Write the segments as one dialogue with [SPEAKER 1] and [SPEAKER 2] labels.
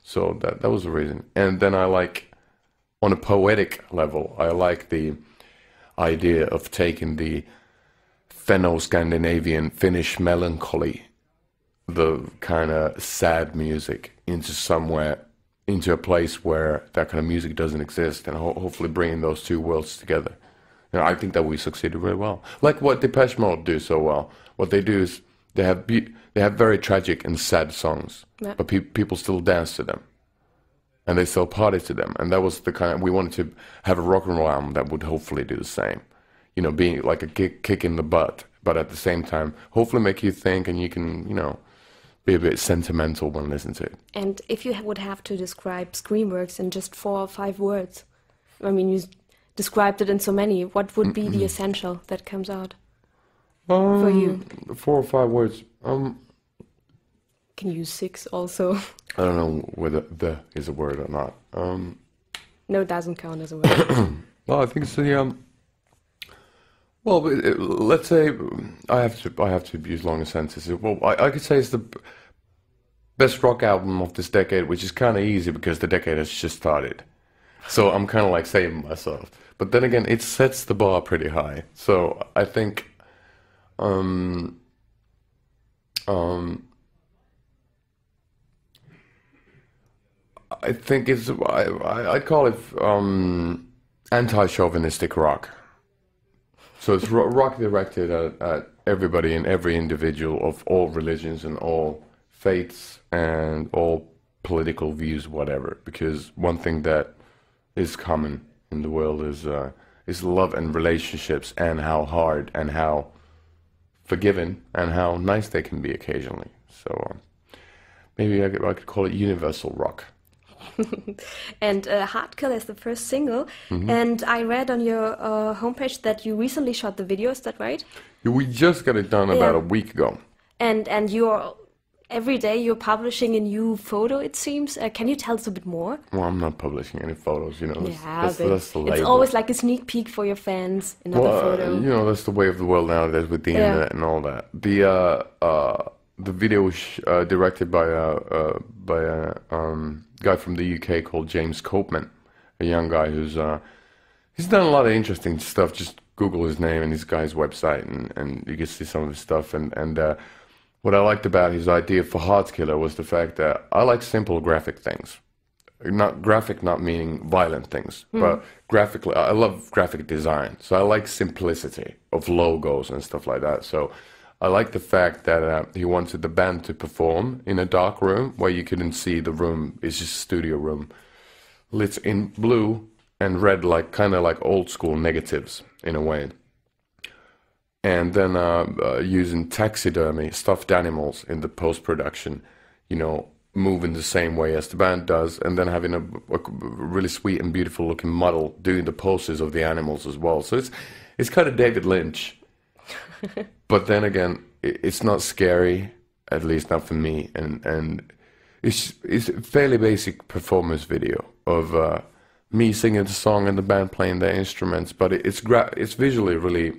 [SPEAKER 1] So that was the reason. And then I like, on a poetic level, I like the idea of taking the Fenno-Scandinavian Finnish melancholy, the kind of sad music, into somewhere, into a place where that kind of music doesn't exist, and hopefully bringing those two worlds together. And I think that we succeeded very well. Like what Depeche Mode do so well. What they do is they have very tragic and sad songs,
[SPEAKER 2] Yeah.
[SPEAKER 1] but people still dance to them, and they still party to them. And that was the kind of, we wanted to have a rock and roll album that would hopefully do the same. You know, being like a kick in the butt, but at the same time, hopefully make you think, and you can, you know, be a bit sentimental when listening to it.
[SPEAKER 2] And if you would have to describe Screamworks in just 4 or 5 words, I mean, you described it in so many, what would be the essential that comes out for you?
[SPEAKER 1] 4 or 5 words.
[SPEAKER 2] Can you use 6 also?
[SPEAKER 1] I don't know whether the is a word or not.
[SPEAKER 2] No, it doesn't count as a word.
[SPEAKER 1] Well, I think it's the well, let's say I have to use longer sentences. Well, I could say it's the best rock album of this decade, which is kind of easy because the decade has just started. So I'm kind of like saving myself. But then again, it sets the bar pretty high. So I think I think it's I'd call it anti-chauvinistic rock. So it's rock directed at everybody and every individual of all religions and all faiths and all political views, whatever. Because one thing that is common in the world is love and relationships, and how hard and how forgiving and how nice they can be occasionally. So maybe I could call it universal rock.
[SPEAKER 2] And Hardkill is the first single. And I read on your homepage that you recently shot the video, is that right?
[SPEAKER 1] We just got it done about a week ago.
[SPEAKER 2] And you're every day you're publishing a new photo, it seems. Can you tell us a bit more?
[SPEAKER 1] Well, I'm not publishing any photos, you know.
[SPEAKER 2] Yeah,
[SPEAKER 1] That's the label.
[SPEAKER 2] it's always like a sneak peek for your fans, another photo.
[SPEAKER 1] You know, that's the way of the world nowadays with the internet and all that. The video was directed by a guy from the UK called James Copeman, a young guy who's he's done a lot of interesting stuff. Just Google his name and this guy's website, and you can see some of his stuff. And what I liked about his idea for Heartkiller was the fact that I like simple graphic things. Not graphic, not meaning violent things, but graphically, I love graphic design. So I like simplicity of logos and stuff like that. So I like the fact that he wanted the band to perform in a dark room where you couldn't see the room. It's just a studio room, lit in blue and red, like kind of like old school negatives in a way. And then using taxidermy, stuffed animals in the post-production, you know, moving the same way as the band does, and then having a really sweet and beautiful looking model doing the poses of the animals as well. So it's kind of David Lynch. But then again, it's not scary, at least not for me, and it's a fairly basic performance video of me singing the song and the band playing their instruments. But it's visually really,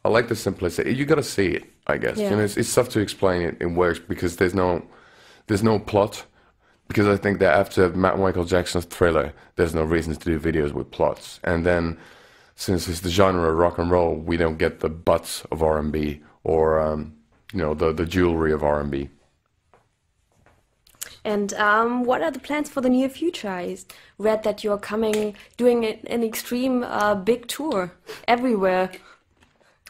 [SPEAKER 1] I like the simplicity. You got to see it, I guess.
[SPEAKER 2] Yeah.
[SPEAKER 1] You know, it's tough to explain it in words because there's no plot. Because I think that after Michael Jackson's Thriller, there's no reason to do videos with plots. And then, since it's the genre of rock and roll, we don't get the butts of R&B or you know, the jewelry of R&B.
[SPEAKER 2] And what are the plans for the near future? I read that you're doing an extreme big tour everywhere.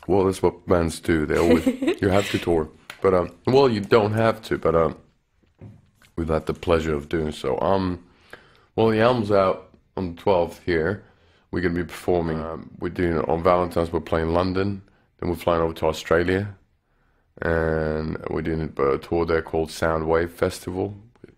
[SPEAKER 1] Well, that's what bands do. They always you have to tour, but well, you don't have to, but we've had the pleasure of doing so. Well, the album's out on the 12th here. We're going to be performing. We're doing it on Valentine's. We're playing London. Then we're flying over to Australia, and we're doing a tour there called Soundwave Festival.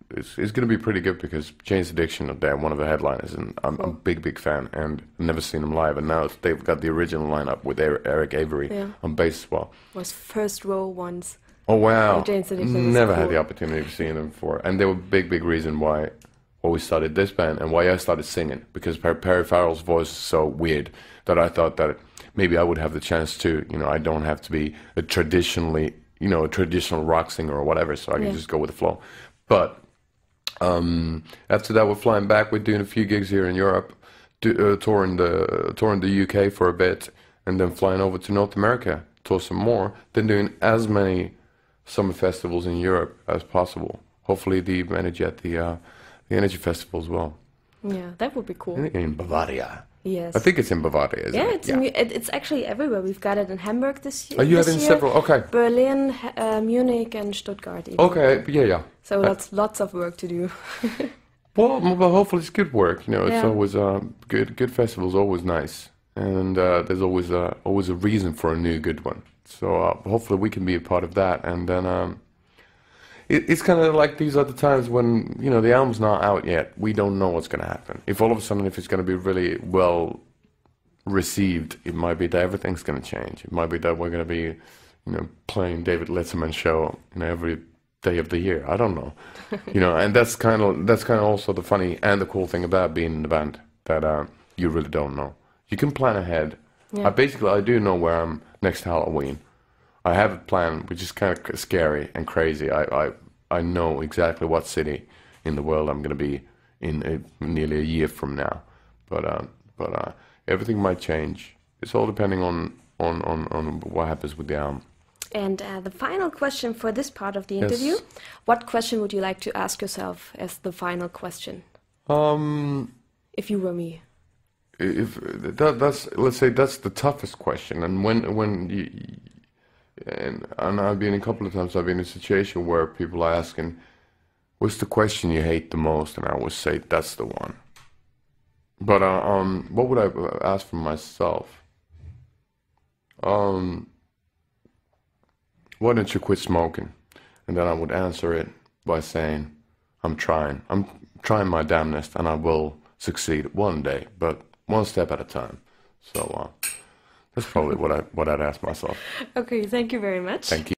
[SPEAKER 1] It's going to be pretty good because Jane's Addiction are there, one of the headliners, and I'm a big fan. And I've never seen them live, and now they've got the original lineup with Eric Avery on bass as well.
[SPEAKER 2] Was first row once.
[SPEAKER 1] Oh wow!
[SPEAKER 2] Jane's Addiction
[SPEAKER 1] Never
[SPEAKER 2] cool.
[SPEAKER 1] had the opportunity of seeing them before, and they were a big reason why we started this band and why I started singing, because Perry Farrell's voice is so weird that I thought that maybe I would have the chance to, you know, I don't have to be a traditional rock singer or whatever, so I can just go with the flow. But After that, we're flying back. We're doing a few gigs here in Europe, touring the UK for a bit, and then flying over to North America, tour some more. Then doing as many summer festivals in Europe as possible. Hopefully, the Energy Festival as well.
[SPEAKER 2] Yeah, that would be cool.
[SPEAKER 1] In Bavaria.
[SPEAKER 2] Yes.
[SPEAKER 1] I think it's in Bavaria, isn't it?
[SPEAKER 2] It's actually everywhere. We've got it in Hamburg this year.
[SPEAKER 1] Are you having several? Okay.
[SPEAKER 2] Berlin, Munich, and Stuttgart. Even.
[SPEAKER 1] Okay, yeah.
[SPEAKER 2] So lots of work to do.
[SPEAKER 1] Well, hopefully it's good work. You know, it's always good festivals, always nice, and there's always a reason for a new good one. So hopefully we can be a part of that, and then it's kind of like these other times when, you know, the album's not out yet. We don't know what's going to happen. If all of a sudden, if it's going to be really well received, it might be that everything's going to change. It might be that we're going to be, you know, playing David Letterman's show, you know, every day of the year. I don't know, you know, and that's kind of also the funny and the cool thing about being in the band, that you really don't know. You can plan ahead. Yeah. I do know where I'm next Halloween. I have a plan, which is kind of scary and crazy. I know exactly what city in the world I'm going to be in nearly a year from now, but everything might change. It's all depending on what happens with the album.
[SPEAKER 2] And the final question for this part of the interview: yes. What question would you like to ask yourself as the final question? If you were me.
[SPEAKER 1] If let's say that's the toughest question, and when you. And I've been a couple of times, I've been in a situation where people are asking, what's the question you hate the most? And I always say, that's the one. But what would I ask for myself? Why don't you quit smoking? And then I would answer it by saying, I'm trying my damnedest, and I will succeed one day, but one step at a time. So that's probably what I'd ask myself.
[SPEAKER 2] Okay, thank you very much.
[SPEAKER 1] Thank you.